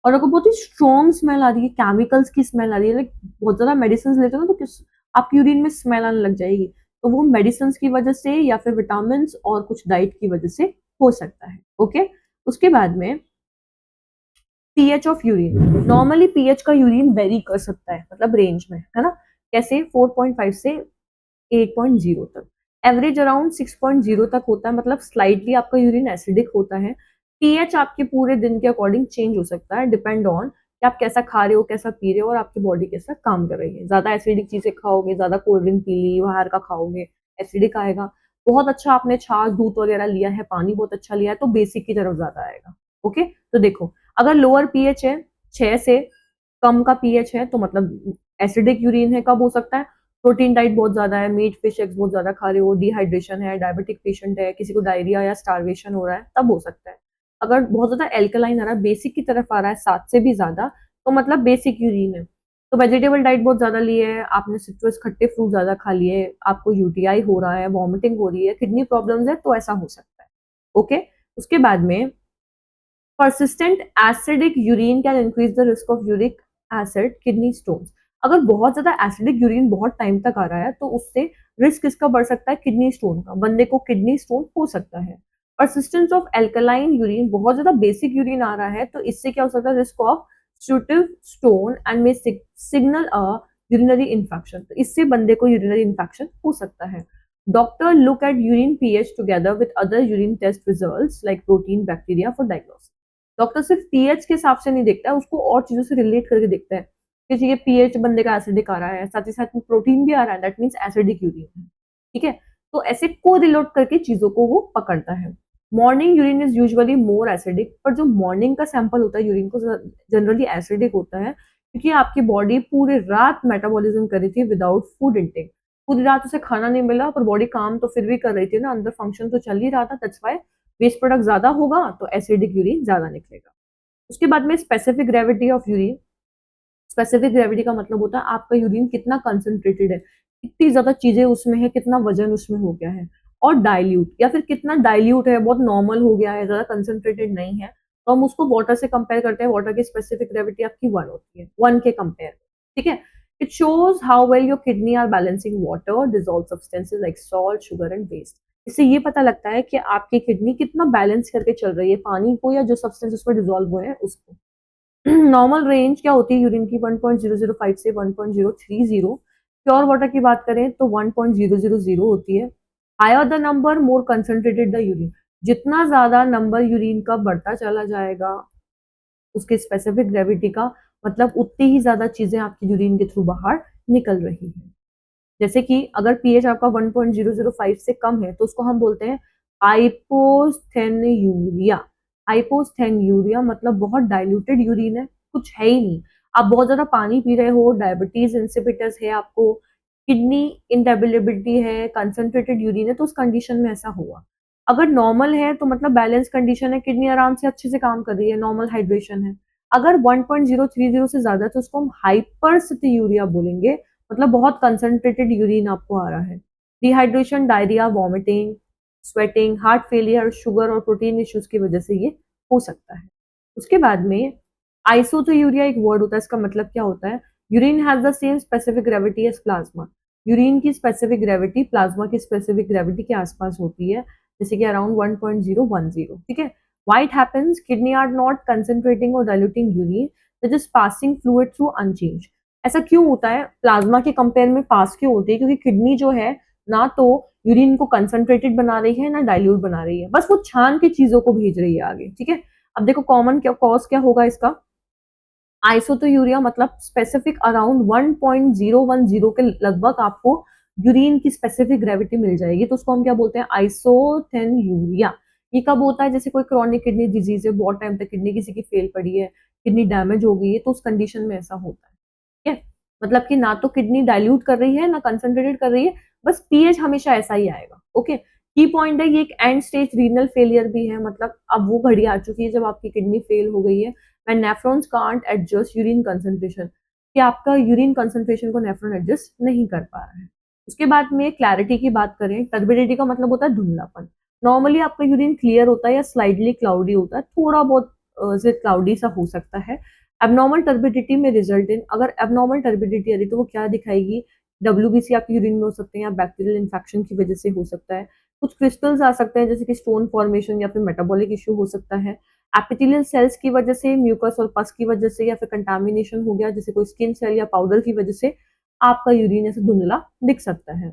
और अगर बहुत ही स्ट्रॉन्ग स्मेल आ रही है, केमिकल्स की स्मेल आ रही है, लाइक बहुत ज्यादा मेडिसिन लेते हो ना तो किस आपकी यूरिन में स्मेल आने लग जाएगी, तो वो मेडिसिन की वजह से या फिर विटामिन और कुछ डाइट की वजह से हो सकता है। ओके, उसके बाद में pH of urine. Normally pH का यूरिन वेरी कर सकता है, मतलब रेंज में, है ना। कैसे? 4.5 से 8.0 तक। एवरेज अराउंड 6.0 तक होता है, मतलब स्लाइटली आपका यूरिन एसिडिक होता है। पीएच आपके पूरे दिन के अकॉर्डिंग चेंज हो सकता है, डिपेंड ऑन कि आप कैसा खा रहे हो, कैसा पी रहे हो और आपकी बॉडी कैसा काम कर रही है। ज्यादा एसिडिक चीजें खाओगे, ज्यादा कोल्ड ड्रिंक पी ली, बाहर का खाओगे, एसिडिक आएगा। बहुत अच्छा आपने छाछ दूध वगैरह लिया है, पानी बहुत अच्छा लिया है, तो बेसिक की तरफ ज्यादा आएगा। ओके, तो देखो, अगर लोअर पीएच है, 6 से कम का पीएच है, तो मतलब एसिडिक यूरिन है। कब हो सकता है? प्रोटीन डाइट बहुत ज्यादा है, मीट फिश एग्स बहुत ज्यादा खा रहे हो, डिहाइड्रेशन है, डायबिटिक पेशेंट है, किसी को डायरिया या स्टारवेशन हो रहा है, तब हो सकता है। अगर बहुत ज्यादा एल्कलाइन आ रहा है, बेसिक की तरफ आ रहा है 7 से भी ज्यादा, तो मतलब बेसिक यूरिन है। तो वेजिटेबल डाइट बहुत ज्यादा ली है आपने, सिट्रस खट्टे फ्रूट ज्यादा खा लिए, आपको यूटीआई हो रहा है, वॉमिटिंग हो रही है, किडनी प्रॉब्लम्स है, तो ऐसा हो सकता है। ओके, उसके बाद में persistent acidic urine can increase the risk of uric acid kidney stones। अगर बहुत ज्यादा एसिडिक यूरिन बहुत टाइम तक आ रहा है तो उससे रिस्क किसका बढ़ सकता है? किडनी स्टोन का। बंदे को किडनी स्टोन हो सकता है। परसिस्टेंस ऑफ एल्कलाइन यूरिन, बहुत ज्यादा बेसिक यूरिन आ रहा है तो इससे क्या हो सकता है? Risk of struvite stone and may signal a urinary infection, तो इससे बंदे को यूरिनरी इन्फेक्शन हो सकता है। Doctor look at urine pH together with other urine test results like protein bacteria for diagnosis. Doctor सिर्फ पीएच के हिसाब से नहीं देखता है, उसको और चीजों से रिलेट करके देखता है कि ये पीएच बंदे का एसिडिक आ रहा है, साथ ही साथ में प्रोटीन भी आ रहा है, दैट मीन्स एसिडिक यूरिन है। ठीक है, तो ऐसे को रिलेट करके चीजों को वो पकड़ता है। Morning urine is usually more acidic, पर जो मॉर्निंग का सैंपल होता है यूरिन को जनरली एसिडिक होता है, क्योंकि आपकी बॉडी पूरी रात मेटाबॉलिज्म कर रही थी विदाउट फूड इंटेक। पूरी रात उसे खाना नहीं मिला पर बॉडी काम तो फिर भी कर रही थी ना, अंदर फंक्शन तो चल ही रहा था, दैट्स व्हाई वेस्ट प्रोडक्ट ज्यादा होगा तो एसिडिक यूरिन ज्यादा निकलेगा। उसके बाद में specific gravity of urine. Specific gravity का मतलब होता है आपका यूरिन कितना कंसंट्रेटेड है, कितनी ज्यादा चीजें उसमें है, कितना वजन उसमें हो गया है। और डाइल्यूट, या फिर कितना डाइल्यूट है, बहुत नॉर्मल हो गया है, ज्यादा कंसंट्रेटेड नहीं है, तो हम उसको वाटर से कंपेयर करते हैं। वाटर की स्पेसिफिक ग्रेविटी आपकी 1 होती है, 1 के कंपेयर। ठीक है, it shows how well your kidney are balancing water dissolve substances like salt sugar and waste. इससे ये पता लगता है कि आपकी किडनी कितना बैलेंस करके चल रही है, पानी को या जो सब्सटेंस उसमें डिजोल्व हुए हैं उसको। नॉर्मल रेंज क्या होती है यूरिन की? 1.005 से 1.030। प्योर वाटर की बात करें तो 1.000 होती है। Higher the number more concentrated the urine. जितना ज्यादा नंबर यूरिन का बढ़ता चला जाएगा उसके स्पेसिफिक ग्रेविटी का मतलब उतनी ही ज्यादा चीजें आपकी यूरिन के थ्रू बाहर निकल रही है। जैसे कि अगर पीएच आपका 1.005 से कम है तो उसको हम बोलते हैं हाइपोस्थेन्यूरिया। हाइपोस्थेन्यूरिया मतलब बहुत डाइल्यूटेड यूरिन है, कुछ है ही नहीं। आप बहुत ज्यादा पानी पी रहे हो, डायबिटीज इंसिपिटस है आपको, किडनी इंटेबिलिटी है, कंसंट्रेटेड यूरिन है, तो उस कंडीशन में ऐसा हुआ। अगर नॉर्मल है तो मतलब बैलेंस कंडीशन है, किडनी आराम से अच्छे से काम कर रही है, नॉर्मल हाइड्रेशन है। अगर 1.030 से ज्यादा तो उसको हम हाइपरसिट्यूरिया बोलेंगे, मतलब बहुत कंसंट्रेटेड यूरिन आपको आ रहा है। Dehydration, diarrhoea, vomiting, sweating, heart failure, sugar और प्रोटीन इश्यूज की वजह से ये हो सकता है। उसके बाद में आइसोथोयूरिया एक वर्ड होता है, इसका मतलब क्या होता है? Urine has the same specific gravity as plasma. Urine की स्पेसिफिक ग्रेविटी प्लाज्मा की स्पेसिफिक ग्रेविटी के आसपास होती है, जैसे कि अराउंड 1.010। ठीक है, why it happens? Kidney are not concentrating और diluting urine, they just passing fluid through unchanged. ऐसा क्यों होता है? प्लाज्मा के कंपेयर में पास क्यों होती है? क्योंकि किडनी जो है ना तो यूरिन को कंसंट्रेटेड बना रही है ना डाइल्यूट बना रही है, बस वो छान के चीजों को भेज रही है आगे। ठीक है, अब देखो कॉमन क्या कॉज क्या होगा इसका? आइसोथोयूरिया मतलब स्पेसिफिक अराउंड 1.010 के लगभग आपको यूरिन की स्पेसिफिक ग्रेविटी मिल जाएगी, तो उसको हम क्या बोलते हैं? आइसोथेन्यूरिया। ये कब होता है? जैसे कोई क्रॉनिक किडनी डिजीज है, बहुत टाइम तक किडनी किसी की फेल पड़ी है, किडनी डैमेज हो गई है, तो उस कंडीशन में ऐसा होता है। ठीक है, मतलब कि ना तो किडनी डाइल्यूट कर रही है ना कंसंट्रेटेड कर रही है, बस पीएच हमेशा ऐसा ही आएगा। ओके, की पॉइंट है ये एक एंड स्टेज रीनल फेलियर भी है, मतलब अब वो घड़ी आ चुकी है जब आपकी किडनी फेल हो गई है, when nephrons can't adjust urine concentration, कि आपका यूरिन कंसंट्रेशन को नेफ्रॉन एडजस्ट नहीं कर पा रहा है। उसके बाद में क्लैरिटी की बात करें, टर्बिडिटी का मतलब होता है धुंधलापन। नॉर्मली आपका यूरिन क्लियर होता है या स्लाइडली क्लाउडी होता है, थोड़ा बहुत से क्लाउडी सा हो सकता है। एबनॉर्मल टर्बिडिटी में रिजल्ट इन, अगर एबनॉर्मल टर्बिडिटी आ रही तो वो क्या दिखाएगी, डब्ल्यूबीसी आपकी यूरिन में हो सकते हैं या बैक्टीरियल इन्फेक्शन की वजह से हो सकता है। कुछ क्रिस्टल्स आ सकते हैं जैसे कि स्टोन फॉर्मेशन या फिर मेटाबॉलिक इश्यू हो सकता है। एपिथेलियल सेल्स की वजह से, म्यूकस और पस की वजह से, या फिर कंटामिनेशन हो गया जैसे कोई स्किन सेल या पाउडर की वजह से आपका यूरिन ऐसे धुंधला दिख सकता है।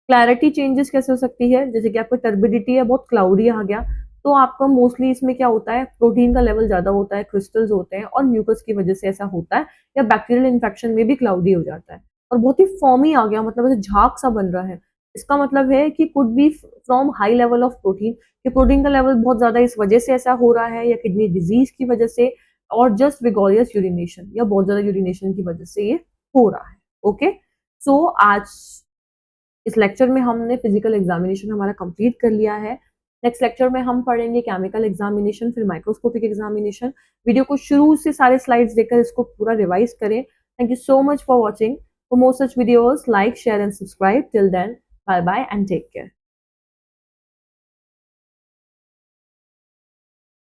क्लैरिटी चेंजेस कैसे हो सकती है, जैसे कि आपका टर्बिडिटी है बहुत क्लाउडी आ गया, तो आपका मोस्टली इसमें क्या होता है, प्रोटीन का लेवल ज्यादा होता है, क्रिस्टल्स होते हैं और म्यूकस की वजह से ऐसा होता है, या बैक्टीरियल इन्फेक्शन में भी क्लाउडी हो जाता है। और बहुत ही फॉर्मी आ गया, मतलब ऐसे झाग सा बन रहा है, इसका मतलब है कि could be from high level of protein, कि प्रोटीन का लेवल बहुत ज्यादा इस वजह से ऐसा हो रहा है, या किडनी डिजीज की वजह से, और जस्ट विगोरियस यूरिनेशन या बहुत ज्यादा यूरिनेशन की वजह से ये हो रहा है। ओके, सो आज इस लेक्चर में हमने फिजिकल एग्जामिनेशन हमारा कंप्लीट कर लिया है। नेक्स्ट लेक्चर में हम पढ़ेंगे केमिकल एग्जामिनेशन, फिर माइक्रोस्कोपिक एग्जामिनेशन। वीडियो को शुरू से सारे स्लाइड्स देखकर इसको पूरा रिवाइज करें। Thank you so much for watching. For more such videos, like, share and subscribe. Till then, bye bye and take care.